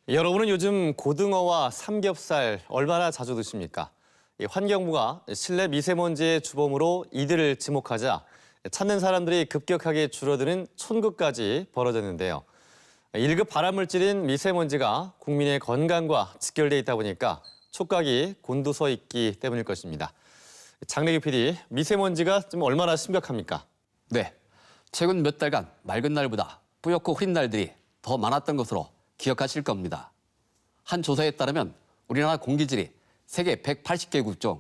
여러분은 요즘 고등어와 삼겹살 얼마나 자주 드십니까? 환경부가 실내 미세먼지의 주범으로 이들을 지목하자 찾는 사람들이 급격하게 줄어드는 촌극까지 벌어졌는데요. 1급 발암물질인 미세먼지가 국민의 건강과 직결돼 있다 보니까 촉각이 곤두서 있기 때문일 것입니다. 장래규 PD, 미세먼지가 좀 얼마나 심각합니까? 네, 최근 몇 달간 맑은 날보다 뿌옇고 흐린 날들이 더 많았던 것으로 기억하실 겁니다. 한 조사에 따르면 우리나라 공기질이 세계 180개국 중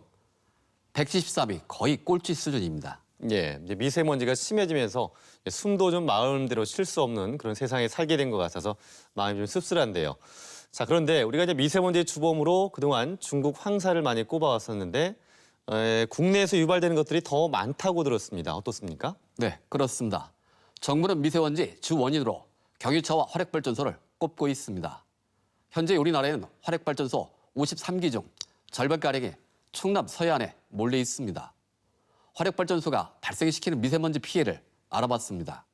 173위, 거의 꼴찌 수준입니다. 예, 이제 미세먼지가 심해지면서 숨도 좀 마음대로 쉴 수 없는 그런 세상에 살게 된 것 같아서 마음이 좀 씁쓸한데요. 자, 그런데 우리가 이제 미세먼지의 주범으로 그동안 중국 황사를 많이 꼽아왔었는데 국내에서 유발되는 것들이 더 많다고 들었습니다. 어떻습니까? 네, 그렇습니다. 정부는 미세먼지 주 원인으로 경유차와 화력발전소를 꼽고 있습니다. 현재 우리나라에는 화력발전소 53기 중 절반가량이 충남 서해안에 몰려 있습니다. 화력발전소가 발생시키는 미세먼지 피해를 알아봤습니다.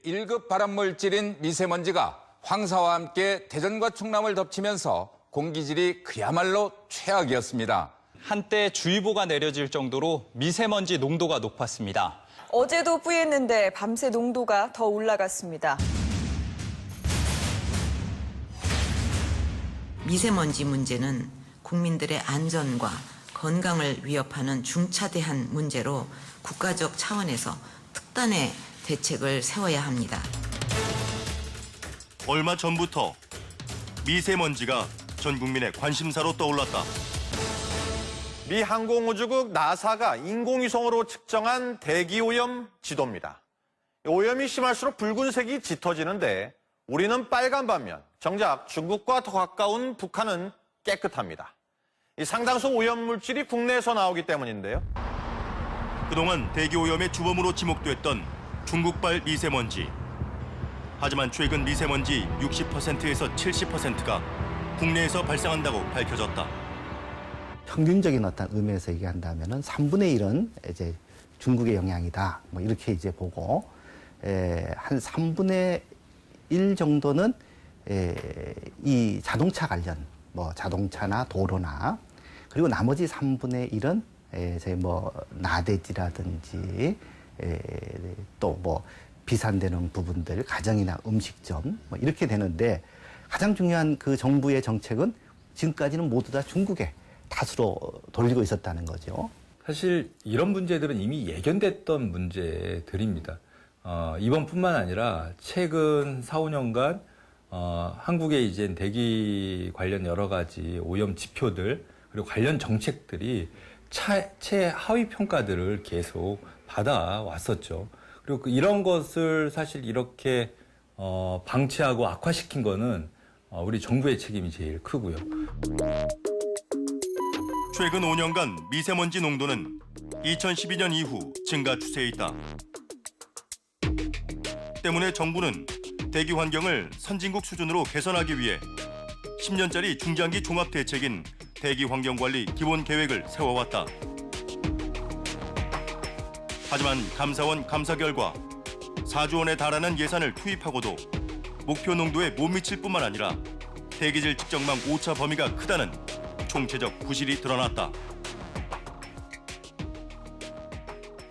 1급 발암물질인 미세먼지가 황사와 함께 대전과 충남을 덮치면서 공기질이 그야말로 최악이었습니다. 한때 주의보가 내려질 정도로 미세먼지 농도가 높았습니다. 어제도 뿌였는데 밤새 농도가 더 올라갔습니다. 미세먼지 문제는 국민들의 안전과 건강을 위협하는 중차대한 문제로 국가적 차원에서 특단의 대책을 세워야 합니다. 얼마 전부터 미세먼지가 전 국민의 관심사로 떠올랐다. 미 항공우주국 나사가 인공위성으로 측정한 대기오염 지도입니다. 오염이 심할수록 붉은색이 짙어지는데 우리는 빨간 반면 정작 중국과 더 가까운 북한은 깨끗합니다. 이 상당수 오염물질이 국내에서 나오기 때문인데요. 그동안 대기오염의 주범으로 지목됐던 중국발 미세먼지. 하지만 최근 미세먼지 60%에서 70%가 국내에서 발생한다고 밝혀졌다. 평균적인 어떤 의미에서 얘기한다면은 3분의 1은 이제 중국의 영향이다. 뭐 이렇게 이제 보고 한 3분의 1 정도는 이 자동차 관련, 뭐 자동차나 도로나, 그리고 나머지 3분의 1은 저희 뭐 나대지라든지 또 뭐 비산되는 부분들, 가정이나 음식점 뭐 이렇게 되는데, 가장 중요한 그 정부의 정책은 지금까지는 모두 다 중국에 다수로 돌리고 있었다는 거죠. 사실 이런 문제들은 이미 예견됐던 문제들입니다. 이번뿐만 아니라 최근 4, 5년간 한국의 이제 대기 관련 여러 가지 오염 지표들, 그리고 관련 정책들이 최하위 평가들을 계속 받아왔었죠. 그리고 이런 것을 사실 이렇게 방치하고 악화시킨 거는 우리 정부의 책임이 제일 크고요. 최근 5년간 미세먼지 농도는 2012년 이후 증가 추세에 있다. 때문에 정부는 대기 환경을 선진국 수준으로 개선하기 위해 10년짜리 중장기 종합 대책인 대기 환경 관리 기본 계획을 세워왔다. 하지만 감사원 감사 결과 4조 원에 달하는 예산을 투입하고도 목표 농도에 못 미칠 뿐만 아니라 대기질 측정망 오차 범위가 크다는 총체적 부실이 드러났다.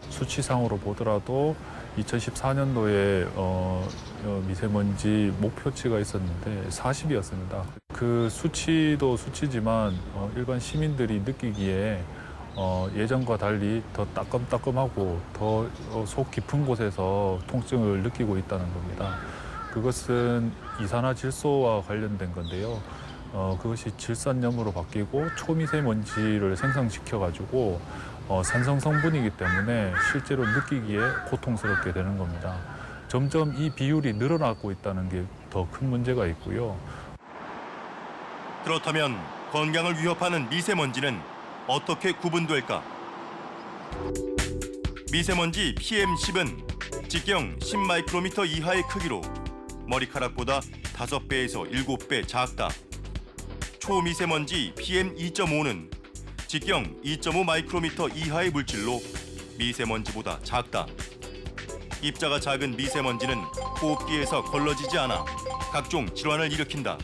수치상으로 보더라도 2014년도에 미세먼지 목표치가 있었는데 40이었습니다. 그 수치도 수치지만 일반 시민들이 느끼기에 예전과 달리 더 따끔따끔하고 더 속 깊은 곳에서 통증을 느끼고 있다는 겁니다. 그것은 이산화질소와 관련된 건데요. 그것이 질산염으로 바뀌고 초미세먼지를 생성시켜가지고 산성 성분이기 때문에 실제로 느끼기에 고통스럽게 되는 겁니다. 점점 이 비율이 늘어나고 있다는 게 더 큰 문제가 있고요. 그렇다면 건강을 위협하는 미세먼지는 어떻게 구분될까? 미세먼지 PM10은 직경 10마이크로미터 이하의 크기로 머리카락보다 5배에서 7배 작다. 초미세먼지 PM2.5는 직경 2.5 마이크로미터 이하의 물질로 미세먼지보다 작다. 입자가 작은 미세먼지는 호흡기에서 걸러지지 않아 각종 질환을 일으킨다.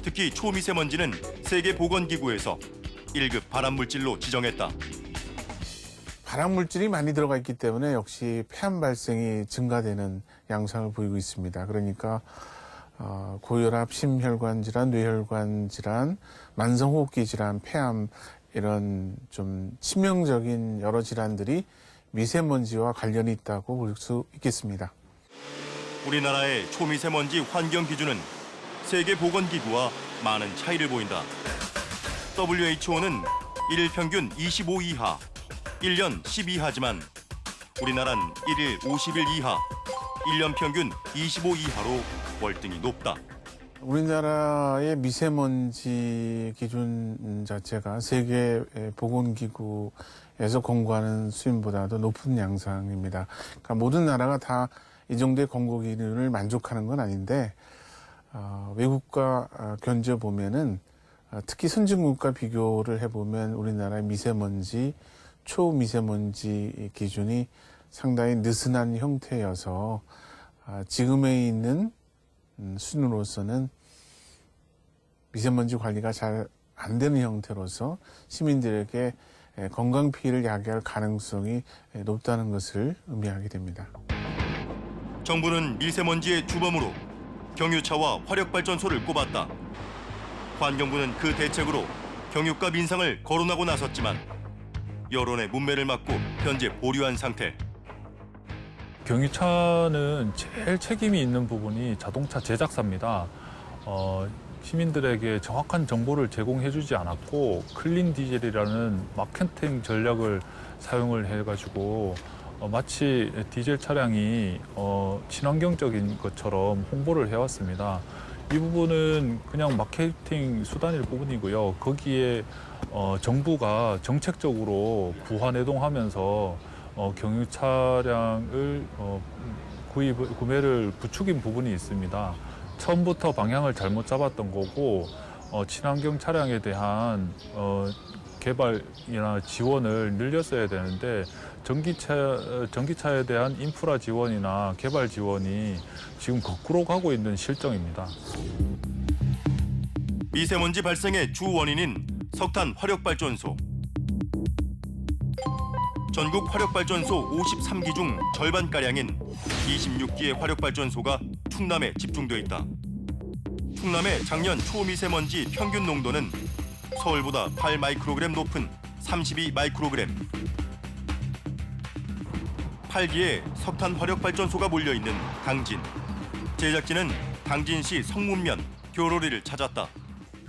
특히 초미세먼지는 세계보건기구에서 1급 발암물질로 지정했다. 발암물질이 많이 들어가 있기 때문에 역시 폐암 발생이 증가되는 양상을 보이고 있습니다. 그러니까 고혈압, 심혈관 질환, 뇌혈관 질환, 만성호흡기 질환, 폐암 이런 좀 치명적인 여러 질환들이 미세먼지와 관련이 있다고 볼 수 있겠습니다. 우리나라의 초미세먼지 환경 기준은 세계보건기구와 많은 차이를 보인다. WHO는 일일 평균 25 이하, 1년 10 이하지만 우리나라는 1일 50일 이하, 1년 평균 25 이하로 월등히 높다. 우리나라의 미세먼지 기준 자체가 세계보건기구에서 권고하는 수준보다도 높은 양상입니다. 그러니까 모든 나라가 다 이 정도의 권고 기준을 만족하는 건 아닌데 외국과 견뎌보면은 특히 선진국과 비교를 해보면 우리나라의 미세먼지, 초미세먼지 기준이 상당히 느슨한 형태여서 지금에 있는 수준으로서는 미세먼지 관리가 잘 안 되는 형태로서 시민들에게 건강 피해를 야기할 가능성이 높다는 것을 의미하게 됩니다. 정부는 미세먼지의 주범으로 경유차와 화력발전소를 꼽았다. 환경부는 그 대책으로 경유가 민상을 거론하고 나섰지만 여론의 문매를 맞고 현재 보류한 상태. 경유차는 제일 책임이 있는 부분이 자동차 제작사입니다. 시민들에게 정확한 정보를 제공해주지 않았고 클린 디젤이라는 마케팅 전략을 사용을 해가지고 마치 디젤 차량이 친환경적인 것처럼 홍보를 해왔습니다. 이 부분은 그냥 마케팅 수단일 부분이고요. 거기에 정부가 정책적으로 부화내동하면서 경유 차량을 구매를 부추긴 부분이 있습니다. 처음부터 방향을 잘못 잡았던 거고 친환경 차량에 대한 개발이나 지원을 늘렸어야 되는데 전기차에 대한 인프라 지원이나 개발 지원이 지금 거꾸로 가고 있는 실정입니다. 미세먼지 발생의 주 원인인 석탄 화력발전소. 전국 화력발전소 53기 중 절반가량인 26기의 화력발전소가 충남에 집중돼 있다. 충남의 작년 초미세먼지 평균 농도는 서울보다 8 마이크로그램 높은 32 마이크로그램. 8기의 석탄 화력발전소가 몰려있는 당진. 제작진은 당진시 성문면 교로리를 찾았다.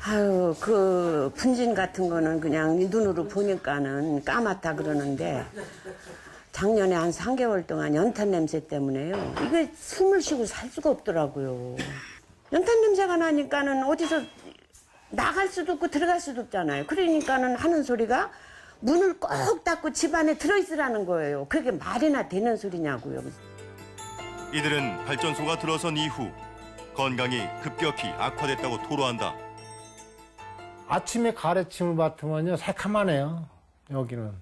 아유, 그 분진 같은 거는 그냥 눈으로 보니까는 까맣다 그러는데 작년에 한 3개월 동안 연탄 냄새 때문에요. 이게 숨을 쉬고 살 수가 없더라고요. 연탄 냄새가 나니까는 어디서 나갈 수도 없고 들어갈 수도 없잖아요. 그러니까는 하는 소리가 문을 꼭 닫고 집 안에 들어있으라는 거예요. 그게 말이나 되는 소리냐고요. 이들은 발전소가 들어선 이후 건강이 급격히 악화됐다고 토로한다. 아침에 가래침을 맡으면요 새카만해요. 여기는.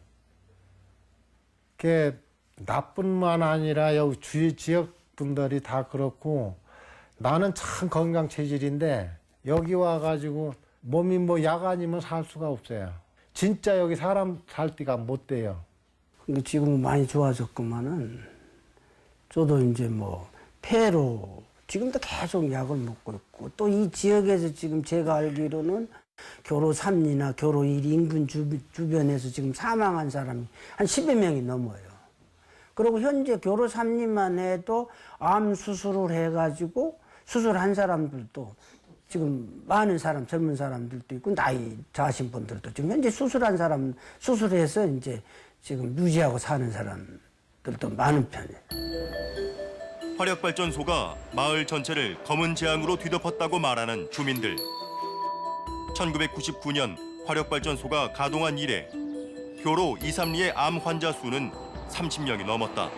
그게 나뿐만 아니라 여기 주위 지역 분들이 다 그렇고 나는 참 건강 체질인데 여기 와가지고 몸이 뭐 야간이면 살 수가 없어요. 진짜 여기 사람 살 데가 못 돼요. 근데 지금은 많이 좋아졌구만은 저도 이제 뭐 폐로 지금도 계속 약을 먹고 있고 또 이 지역에서 지금 제가 알기로는 교로 3리나 교로 1 인근 주변에서 지금 사망한 사람이 한 10여 명이 넘어요. 그리고 현재 교로 3리만 해도 암 수술을 해가지고 수술한 사람들도 지금 많은 사람, 젊은 사람들도 있고 나이 자신 분들도 지금 현재 수술한 사람, 수술해서 이제 지금 유지하고 사는 사람들도 많은 편이에요. 화력발전소가 마을 전체를 검은 재앙으로 뒤덮었다고 말하는 주민들. 1999년 화력발전소가 가동한 이래 교로 2, 3리의 암 환자 수는 30명이 넘었다.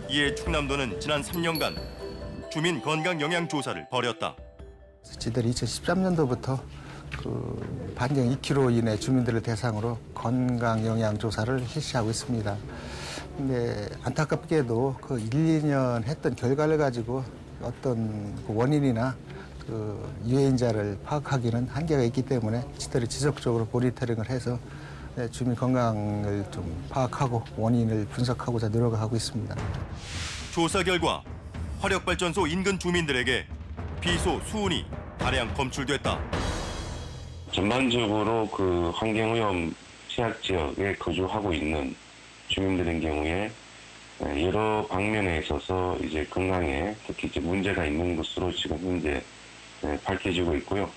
이에 충남도는 지난 3년간 주민 건강 영양 조사를 벌였다. 저희들이 2013년도부터 그 반경 2km 이내 주민들을 대상으로 건강 영양 조사를 실시하고 있습니다. 근데 안타깝게도 그 1, 2년 했던 결과를 가지고 어떤 그 원인이나 그 유해인자를 파악하기는 한계가 있기 때문에 시설이 지속적으로 모니터링을 해서 주민 건강을 좀 파악하고 원인을 분석하고자 노력하고 있습니다. 조사 결과 화력발전소 인근 주민들에게 비소 수은이 다량 검출됐다. 전반적으로 그 환경오염 취약 지역에 거주하고 있는 주민들인 경우에 여러 방면에 있어서 이제 건강에 특히 이제 문제가 있는 것으로 지금 현재 밝혀지고 있고요.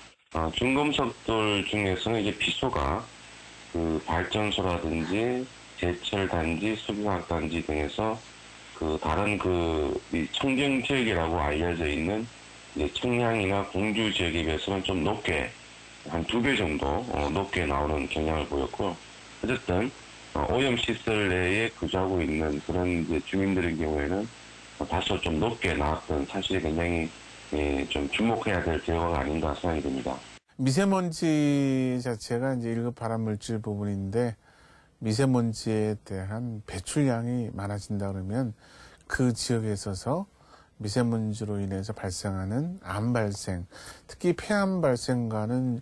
중금속들 중에서는 이제 비소가 그 발전소라든지 제철단지, 수부화학단지 등에서 그 다른 이 청정 지역이라고 알려져 있는 이제 청량이나 공주 지역에 비해서는 좀 높게 한 2배 정도 높게 나오는 경향을 보였고, 어쨌든 오염 시설 내에 거주하고 있는 그런 이제 주민들의 경우에는 다소 좀 높게 나왔던 사실이 굉장히 좀 주목해야 될 결과가 아닌가 생각이 듭니다. 미세먼지 자체가 이제 1급 발암물질 부분인데 미세먼지에 대한 배출량이 많아진다 그러면 그 지역에 있어서 미세먼지로 인해서 발생하는 암 발생, 특히 폐암 발생과는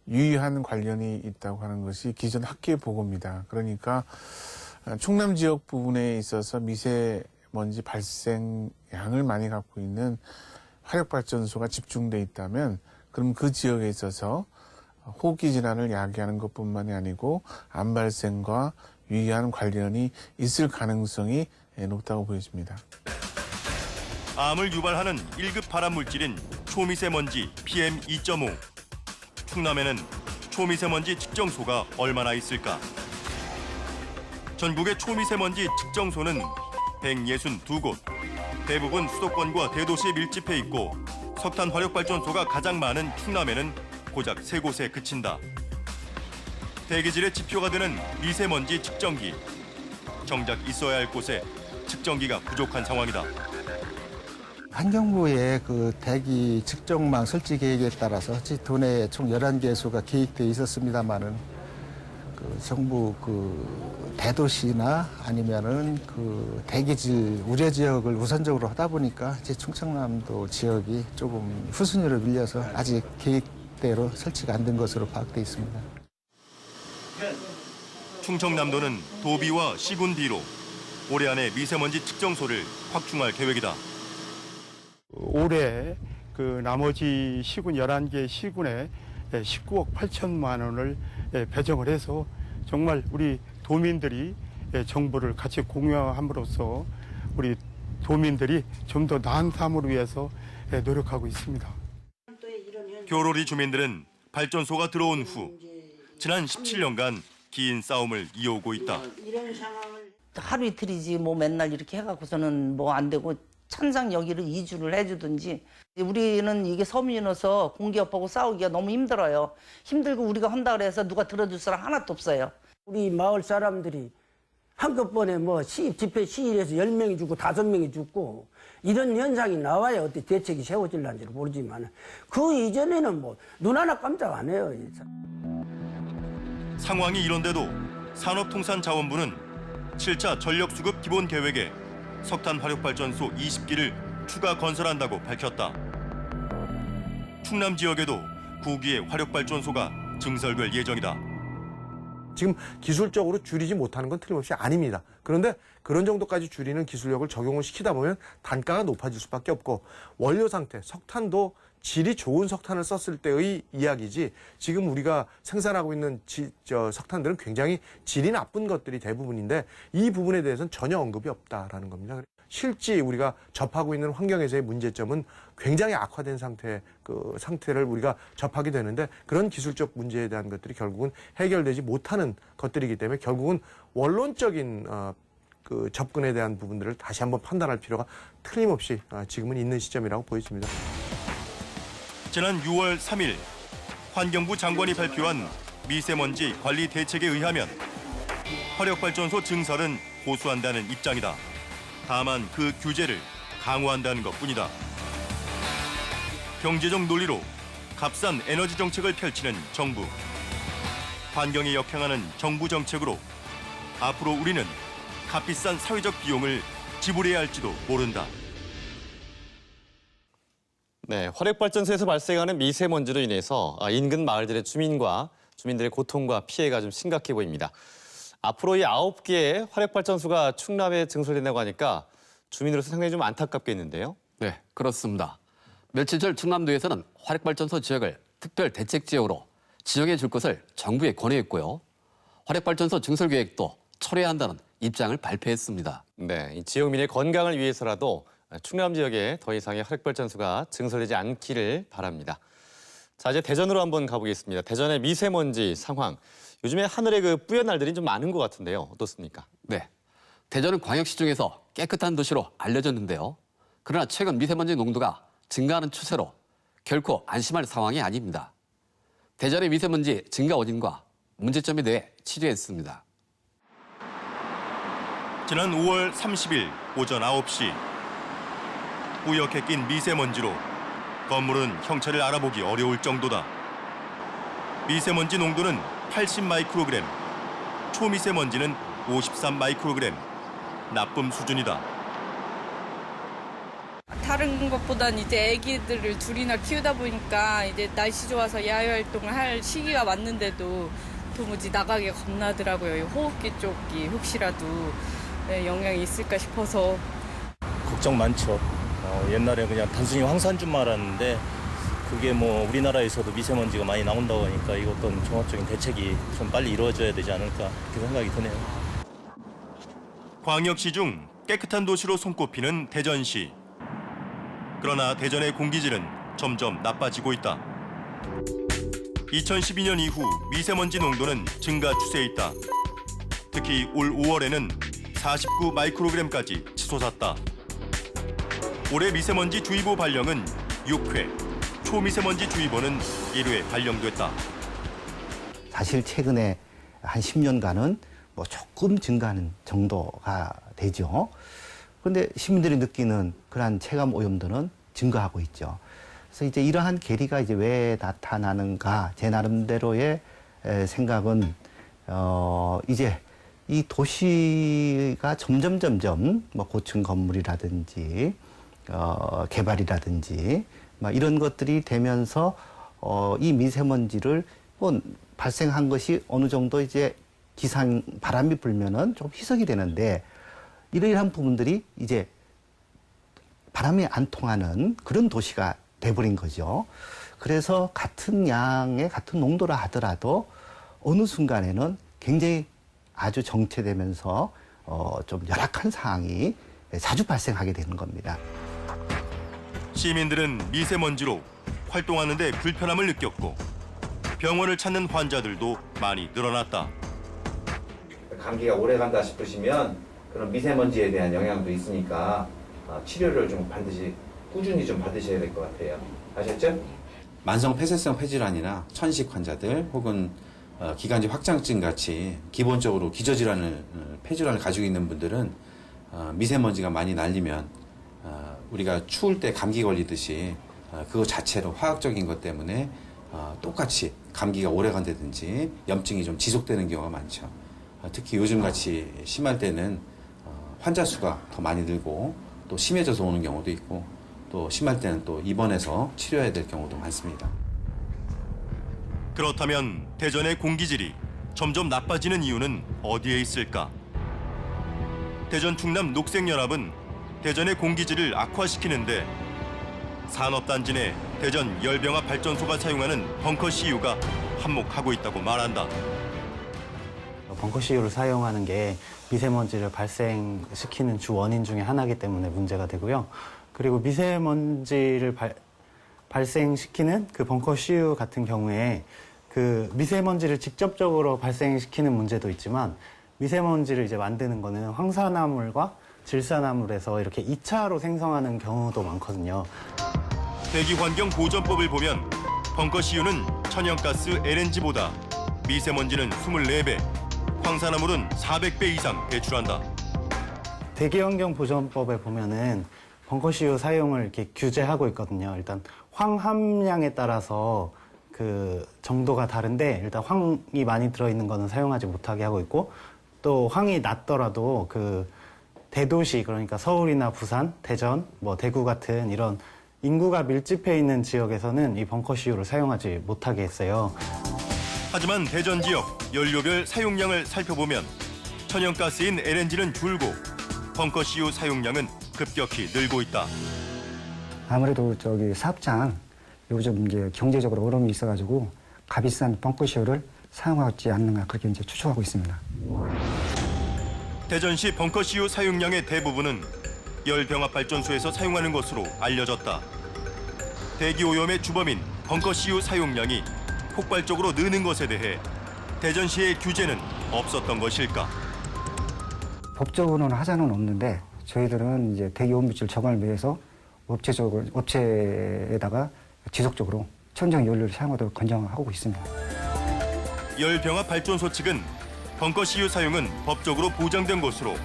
유의한 관련이 있다고 하는 것이 기존 학계 보고입니다. 그러니까 충남 지역 부분에 있어서 미세먼지 발생량을 많이 갖고 있는 화력발전소가 집중돼 있다면 그럼 그 지역에 있어서 호흡기 질환을 야기하는 것뿐만이 아니고 암 발생과 유의한 관련이 있을 가능성이 높다고 보여집니다. 암을 유발하는 1급 발암물질인 초미세먼지 PM2.5. 충남에는 초미세먼지 측정소가 얼마나 있을까? 전국의 초미세먼지 측정소는 162곳. 대부분 수도권과 대도시에 밀집해 있고 석탄 화력발전소가 가장 많은 충남에는 고작 3곳에 그친다. 대기질의 지표가 되는 미세먼지 측정기. 정작 있어야 할 곳에 측정기가 부족한 상황이다. 환경부의 그 대기 측정망 설치 계획에 따라서 도내에 총 11개소가 계획되어 있었습니다만은 그 정부 그 대도시나 아니면은 그 대기질 우려 지역을 우선적으로 하다 보니까 이제 충청남도 지역이 조금 후순위로 밀려서 아직 계획대로 설치가 안 된 것으로 파악돼 있습니다. 충청남도는 도비와 시군 뒤로 올해 안에 미세먼지 측정소를 확충할 계획이다. 올해 그 나머지 시군 11개 시군에 19억 8천만 원을 배정을 해서 정말 우리 도민들이 정보를 같이 공유함으로써 우리 도민들이 좀 더 나은 삶을 위해서 노력하고 있습니다. 교로리 주민들은 발전소가 들어온 후 지난 17년간 긴 싸움을 이어오고 있다. 하루 이틀이지 뭐 맨날 이렇게 해갖고서는 뭐 안 되고 천상 여기를 이주를 해주든지. 우리는 이게 서민이라서 공기업하고 싸우기가 너무 힘들어요. 힘들고 우리가 한다 그래서 누가 들어줄 사람 하나도 없어요. 우리 마을 사람들이 한꺼번에 뭐 시입 집회 시일에서 10명이 죽고 5명이 죽고 이런 현상이 나와야 어떻게 대책이 세워질는지를 모르지만 그 이전에는 뭐 눈 하나 깜짝 안 해요. 상황이 이런데도 산업통상자원부는 7차 전력수급 기본계획에 석탄 화력발전소 20기를 추가 건설한다고 밝혔다. 충남 지역에도 9기의 화력발전소가 증설될 예정이다. 지금 기술적으로 줄이지 못하는 건 틀림없이 아닙니다. 그런데 그런 정도까지 줄이는 기술력을 적용을 시키다 보면 단가가 높아질 수밖에 없고 원료 상태, 석탄도 질이 좋은 석탄을 썼을 때의 이야기지 지금 우리가 생산하고 있는 석탄들은 굉장히 질이 나쁜 것들이 대부분인데 이 부분에 대해서는 전혀 언급이 없다라는 겁니다. 실제 우리가 접하고 있는 환경에서의 문제점은 굉장히 악화된 상태를 우리가 접하게 되는데 그런 기술적 문제에 대한 것들이 결국은 해결되지 못하는 것들이기 때문에 결국은 원론적인 그 접근에 대한 부분들을 다시 한번 판단할 필요가 틀림없이 지금은 있는 시점이라고 보여집니다. 지난 6월 3일 환경부 장관이 발표한 미세먼지 관리 대책에 의하면 화력발전소 증설은 고수한다는 입장이다. 다만 그 규제를 강화한다는 것뿐이다. 경제적 논리로 값싼 에너지 정책을 펼치는 정부. 환경에 역행하는 정부 정책으로 앞으로 우리는 값비싼 사회적 비용을 지불해야 할지도 모른다. 네, 화력발전소에서 발생하는 미세먼지로 인해서 인근 마을들의 주민들의 고통과 피해가 좀 심각해 보입니다. 앞으로 이 9개의 화력발전소가 충남에 증설된다고 하니까 주민으로서 상당히 좀 안타깝겠는데요. 네, 그렇습니다. 며칠 전 충남도에서는 화력발전소 지역을 특별 대책 지역으로 지정해 줄 것을 정부에 권유했고요. 화력발전소 증설 계획도 철회해야 한다는 입장을 발표했습니다. 네, 이 지역민의 건강을 위해서라도 충남 지역에 더 이상의 화력발전소가 증설되지 않기를 바랍니다. 자, 이제 대전으로 한번 가보겠습니다. 대전의 미세먼지 상황. 요즘에 하늘에 그 뿌연 날들이 좀 많은 것 같은데요. 어떻습니까? 네, 대전은 광역시 중에서 깨끗한 도시로 알려졌는데요. 그러나 최근 미세먼지 농도가 증가하는 추세로 결코 안심할 상황이 아닙니다. 대전의 미세먼지 증가 원인과 문제점에 대해 취재했습니다. 지난 5월 30일 오전 9시 뿌옇게 낀 미세먼지로 건물은 형체를 알아보기 어려울 정도다. 미세먼지 농도는 80 마이크로그램, 초미세먼지는 53 마이크로그램, 나쁨 수준이다. 다른 것보단 이제 아기들을 둘이나 키우다 보니까 이제 날씨 좋아서 야외 활동을 할 시기가 왔는데도 도무지 나가기가 겁나더라고요. 호흡기 쪽이 혹시라도 영향이 있을까 싶어서. 걱정 많죠. 옛날에 그냥 단순히 황산주만 알았는데 그게 뭐 우리나라에서도 미세먼지가 많이 나온다고 하니까 이것도 종합적인 대책이 좀 빨리 이루어져야 되지 않을까 그렇게 생각이 드네요. 광역시 중 깨끗한 도시로 손꼽히는 대전시. 그러나 대전의 공기질은 점점 나빠지고 있다. 2012년 이후 미세먼지 농도는 증가 추세에 있다. 특히 올 5월에는 49 마이크로그램까지 치솟았다. 올해 미세먼지 주의보 발령은 6회, 초미세먼지 주의보는 1회 발령됐다. 사실 최근에 한 10년간은 뭐 조금 증가하는 정도가 되죠. 그런데 시민들이 느끼는 그러한 체감 오염도는 증가하고 있죠. 그래서 이제 이러한 괴리가 이제 왜 나타나는가, 제 나름대로의 생각은 이제 이 도시가 점점 뭐 고층 건물이라든지 개발이라든지 막 이런 것들이 되면서 이 미세먼지를 뭐 발생한 것이 어느 정도 이제 기상 바람이 불면은 좀 희석이 되는데 이러한 부분들이 이제 바람이 안 통하는 그런 도시가 돼버린 거죠. 그래서 같은 양의 같은 농도라 하더라도 어느 순간에는 굉장히 아주 정체되면서 좀 열악한 상황이 자주 발생하게 되는 겁니다. 시민들은 미세먼지로 활동하는 데 불편함을 느꼈고 병원을 찾는 환자들도 많이 늘어났다. 감기가 오래 간다 싶으시면 그런 미세먼지에 대한 영향도 있으니까 치료를 좀 반드시 꾸준히 좀 받으셔야 될 것 같아요. 아셨죠? 만성 폐쇄성 폐질환이나 천식 환자들 혹은 기관지 확장증 같이 기본적으로 기저질환을 폐질환을 가지고 있는 분들은 미세먼지가 많이 날리면 우리가 추울 때 감기 걸리듯이 그거 자체로 화학적인 것 때문에 똑같이 감기가 오래 간다든지 염증이 좀 지속되는 경우가 많죠. 특히 요즘같이 심할 때는 환자 수가 더 많이 늘고 또 심해져서 오는 경우도 있고 또 심할 때는 또 입원해서 치료해야 될 경우도 많습니다. 그렇다면 대전의 공기질이 점점 나빠지는 이유는 어디에 있을까? 대전 충남 녹색연합은 대전의 공기질을 악화시키는데 산업단지 내 대전 열병합 발전소가 사용하는 벙커 CU가 한몫하고 있다고 말한다. 벙커 CU를 사용하는 게 미세먼지를 발생시키는 주 원인 중에 하나이기 때문에 문제가 되고요. 그리고 미세먼지를 발생시키는 그 벙커 CU 같은 경우에 그 미세먼지를 직접적으로 발생시키는 문제도 있지만 미세먼지를 이제 만드는 거는 황산화물과 질산화물에서 이렇게 2차로 생성하는 경우도 많거든요. 대기환경보전법을 보면 벙커 CU는 천연가스 LNG보다 미세먼지는 24배, 황산화물은 400배 이상 배출한다. 대기환경보전법에 보면은 벙커 CU 사용을 이렇게 규제하고 있거든요. 일단 황 함량에 따라서 그 정도가 다른데 일단 황이 많이 들어있는 거는 사용하지 못하게 하고 있고 또 황이 낮더라도 그 대도시 그러니까 서울이나 부산, 대전, 뭐 대구 같은 이런 인구가 밀집해 있는 지역에서는 이 벙커CU를 사용하지 못하게 했어요. 하지만 대전 지역 연료별 사용량을 살펴보면 천연가스인 LNG는 줄고 벙커CU 사용량은 급격히 늘고 있다. 아무래도 사업장 요즘 이제 경제적으로 어려움이 있어가지고 값비싼 벙커CU를 사용하지 않는가 그렇게 이제 추측하고 있습니다. 대전시 벙커CU 사용량의 대부분은 열병합발전소에서 사용하는 것으로 알려졌다. 대기오염의 주범인 벙커CU 사용량이 폭발적으로 느는 것에 대해 대전시의 규제는 없었던 것일까? 법적으로는 하자는 없는데 저희들은 이제 대기오염물질 저감을 위해서 업체에다가 지속적으로 천정 연료를 사용하도록 권장하고 있습니다. 열병합발전소 측은 벙커CU 사용은 법적으로 보장된 것으로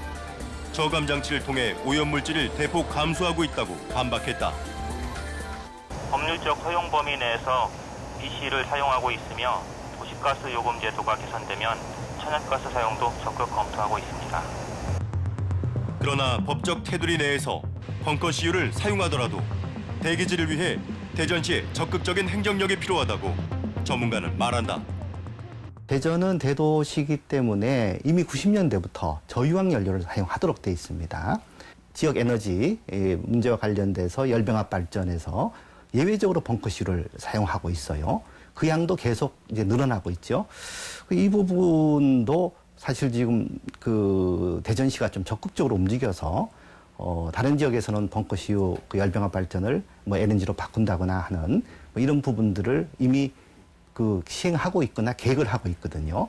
저감 장치를 통해 오염물질을 대폭 감소하고 있다고 반박했다. 법률적 허용 범위 내에서 BC를 사용하고 있으며 도시가스 요금 제도가 개선되면 천연가스 사용도 적극 검토하고 있습니다. 그러나 법적 테두리 내에서 벙커CU를 사용하더라도 대기질을 위해 대전시에 적극적인 행정력이 필요하다고 전문가는 말한다. 대전은 대도시이기 때문에 이미 90년대부터 저유황 연료를 사용하도록 돼 있습니다. 지역 에너지 문제와 관련돼서 열병합 발전에서 예외적으로 벙커CU를 사용하고 있어요. 그 양도 계속 이제 늘어나고 있죠. 이 부분도 사실 지금 그 대전시가 좀 적극적으로 움직여서 다른 지역에서는 벙커CU 그 열병합 발전을 뭐 LNG로 바꾼다거나 하는 뭐 이런 부분들을 이미 그 시행하고 있거나 계획을 하고 있거든요.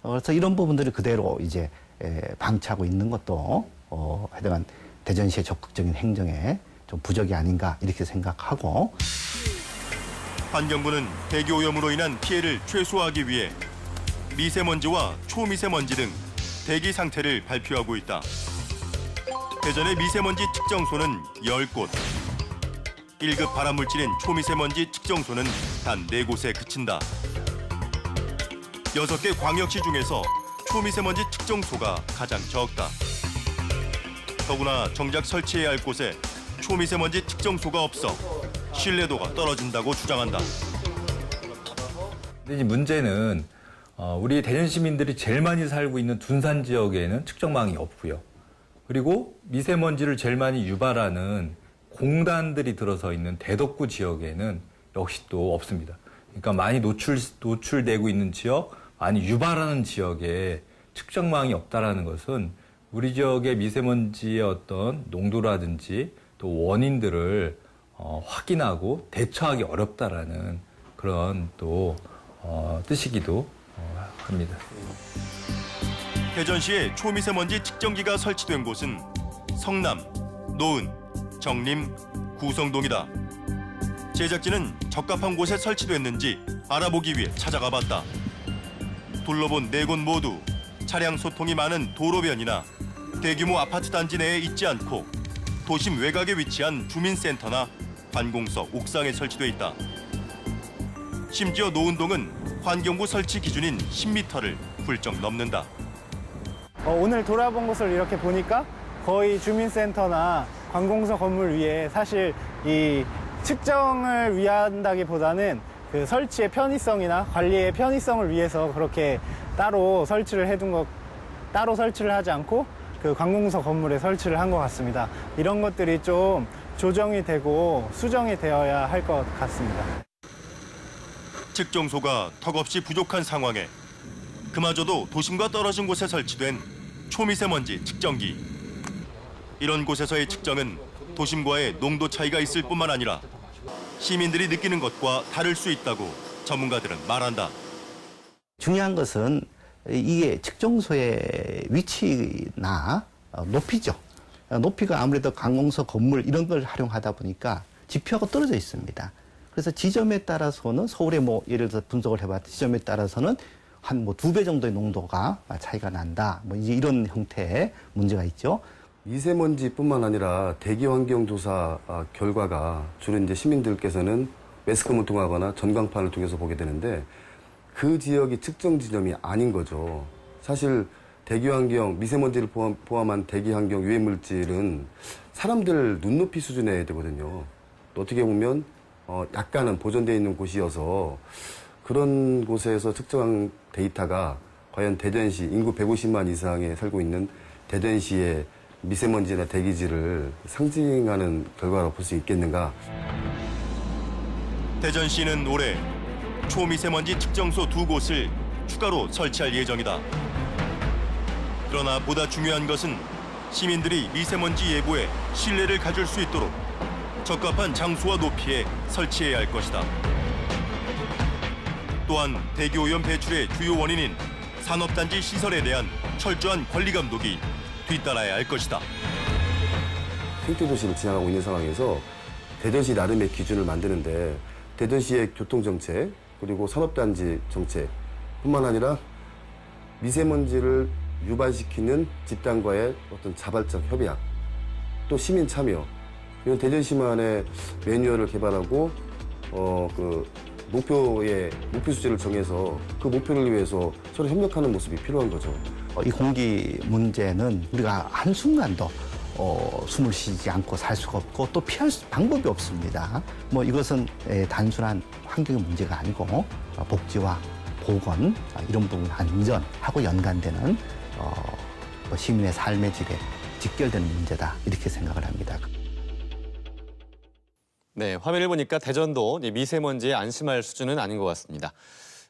그래서 이런 부분들을 그대로 이제 방치하고 있는 것도 하여간 대전시의 적극적인 행정에 좀 부족이 아닌가 이렇게 생각하고. 환경부는 대기오염으로 인한 피해를 최소화하기 위해 미세먼지와 초미세먼지 등 대기 상태를 발표하고 있다. 대전의 미세먼지 측정소는 10곳. 1급 발암물질인 초미세먼지 측정소는 단 4곳에 그친다. 6개 광역시 중에서 초미세먼지 측정소가 가장 적다. 더구나 정작 설치해야 할 곳에 초미세먼지 측정소가 없어 신뢰도가 떨어진다고 주장한다. 근데 이 문제는 우리 대전 시민들이 제일 많이 살고 있는 둔산 지역에는 측정망이 없고요. 그리고 미세먼지를 제일 많이 유발하는 공단들이 들어서 있는 대덕구 지역에는 역시 또 없습니다. 그러니까 많이 노출되고 있는 지역, 많이 유발하는 지역에 측정망이 없다라는 것은 우리 지역의 미세먼지의 어떤 농도라든지 또 원인들을 확인하고 대처하기 어렵다라는 그런 또 뜻이기도 합니다. 대전시에 초미세먼지 측정기가 설치된 곳은 성남, 노은, 정림, 구성동이다. 제작진은 적합한 곳에 설치됐는지 알아보기 위해 찾아가 봤다. 둘러본 4곳 모두 차량 소통이 많은 도로변이나 대규모 아파트 단지 내에 있지 않고 도심 외곽에 위치한 주민센터나 관공서 옥상에 설치돼 있다. 심지어 노은동은 환경부 설치 기준인 10m를 훌쩍 넘는다. 오늘 돌아본 곳을 이렇게 보니까 거의 주민센터나 관공서 건물 위에 사실 이 측정을 위한다기보다는 그 설치의 편의성이나 관리의 편의성을 위해서 그렇게 따로 설치를 해둔 것, 따로 설치를 하지 않고 그 관공서 건물에 설치를 한 것 같습니다. 이런 것들이 좀 조정이 되고 수정이 되어야 할 것 같습니다. 측정소가 턱없이 부족한 상황에 그마저도 도심과 떨어진 곳에 설치된 초미세먼지 측정기. 이런 곳에서의 측정은 도심과의 농도 차이가 있을 뿐만 아니라 시민들이 느끼는 것과 다를 수 있다고 전문가들은 말한다. 중요한 것은 이게 측정소의 위치나 높이죠. 높이가 아무래도 관공서 건물 이런 걸 활용하다 보니까 지표하고 떨어져 있습니다. 그래서 지점에 따라서는 서울에 뭐 예를 들어서 분석을 해봤을 때 지점에 따라서는 한 뭐 2배 정도의 농도가 차이가 난다. 뭐 이제 이런 형태의 문제가 있죠. 미세먼지뿐만 아니라 대기환경조사 결과가 주로 이제 시민들께서는 매스컴을 통하거나 전광판을 통해서 보게 되는데 그 지역이 측정 지점이 아닌 거죠. 사실 대기환경, 미세먼지를 포함한 대기환경 유해물질은 사람들 눈높이 수준에 되거든요. 또 어떻게 보면 약간은 보존되어 있는 곳이어서 그런 곳에서 측정한 데이터가 과연 대전시 인구 150만 이상에 살고 있는 대전시의 미세먼지나 대기질을 상징하는 결과로 볼 수 있겠는가? 대전시는 올해 초미세먼지 측정소 2곳을 추가로 설치할 예정이다. 그러나 보다 중요한 것은 시민들이 미세먼지 예보에 신뢰를 가질 수 있도록 적합한 장소와 높이에 설치해야 할 것이다. 또한 대기오염 배출의 주요 원인인 산업단지 시설에 대한 철저한 관리 감독이 뒤따라야 할 것이다. 생태도시를 지향하고 있는 상황에서 대전시 나름의 기준을 만드는데 대전시의 교통정책 그리고 산업단지 정책뿐만 아니라 미세먼지를 유발시키는 집단과의 어떤 자발적 협약, 또 시민 참여, 이런 대전시만의 매뉴얼을 개발하고 목표 수치를 정해서 그 목표를 위해서 서로 협력하는 모습이 필요한 거죠. 이 공기 문제는 우리가 한순간도 숨을 쉬지 않고 살 수가 없고 또 피할 방법이 없습니다. 이것은 단순한 환경의 문제가 아니고 복지와 보건, 이런 부분 안전하고 연관되는 시민의 삶의 질에 직결되는 문제다, 이렇게 생각을 합니다. 네, 화면을 보니까 대전도 미세먼지에 안심할 수준은 아닌 것 같습니다.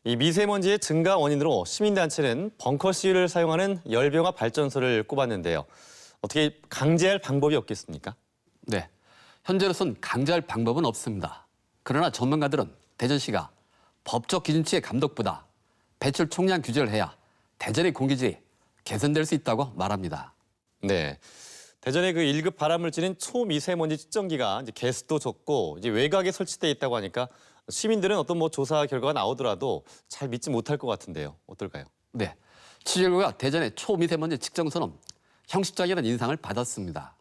이 미세먼지의 증가 원인으로 시민단체는 벙커CU를 사용하는 열병화 발전소를 꼽았는데요. 어떻게 강제할 방법이 없겠습니까? 네, 현재로선 강제할 방법은 없습니다. 그러나 전문가들은 대전시가 법적 기준치의 감독보다 배출 총량 규제를 해야 대전의 공기질이 개선될 수 있다고 말합니다. 네, 대전의 그 1급 발암물질인 초미세먼지 측정기가 이제 개수도 적고 이제 외곽에 설치돼 있다고 하니까 시민들은 어떤 조사 결과가 나오더라도 잘 믿지 못할 것 같은데요. 어떨까요? 네, 취재 결과 대전의 초미세먼지 측정소는 형식적이라는 인상을 받았습니다.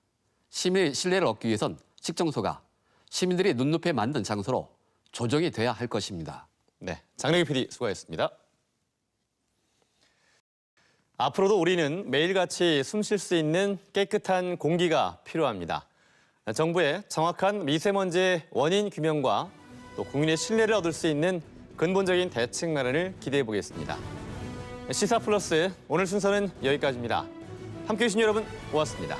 시민의 신뢰를 얻기 위해선 측정소가 시민들이 눈높이에 맞는 장소로 조정이 돼야 할 것입니다. 네, 장래기 PD 수고하셨습니다. 앞으로도 우리는 매일같이 숨 쉴 수 있는 깨끗한 공기가 필요합니다. 정부의 정확한 미세먼지의 원인 규명과 또 국민의 신뢰를 얻을 수 있는 근본적인 대책 마련을 기대해 보겠습니다. 시사 플러스 오늘 순서는 여기까지입니다. 함께해 주신 여러분 고맙습니다.